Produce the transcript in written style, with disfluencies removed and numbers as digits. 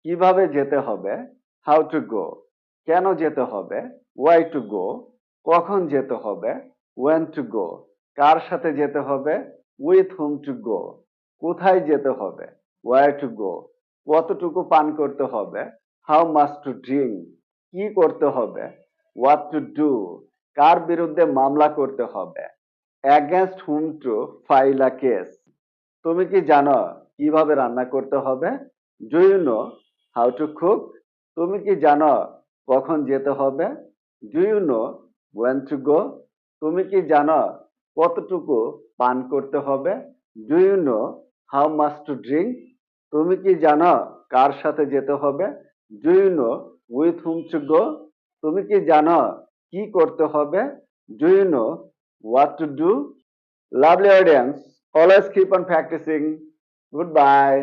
কিভাবে যেতে হবে, হাউ টু গো। কেন যেতে হবে, ওয়াই টু গো। কখন যেতে হবে, ওয়েন টু গো। কার সাথে যেতে হবে, উইথ হুম টু গো। কোথায় যেতে হবে, ওয়ার টু গো। কতটুকু পান করতে হবে, হাউ মাচ টু ড্রিঙ্ক। কি করতে হবে, হোয়াট টু ডু। কার বিরুদ্ধে মামলা করতে হবে, against whom to file a case. তুমি কি জানো কিভাবে রান্না করতে হবে, do you know how to cook. তুমি কি জানো কখন যেতে হবে, do you know when to go. তুমি কি জানো কতটুকু পান করতে হবে, do you know how much to drink. তুমি কি জানো কার সাথে যেতে হবে, do you know with whom to go. তুমি কি জানো কি করতে হবে, do you know what to do. Lovely audience, always keep on practicing. Goodbye.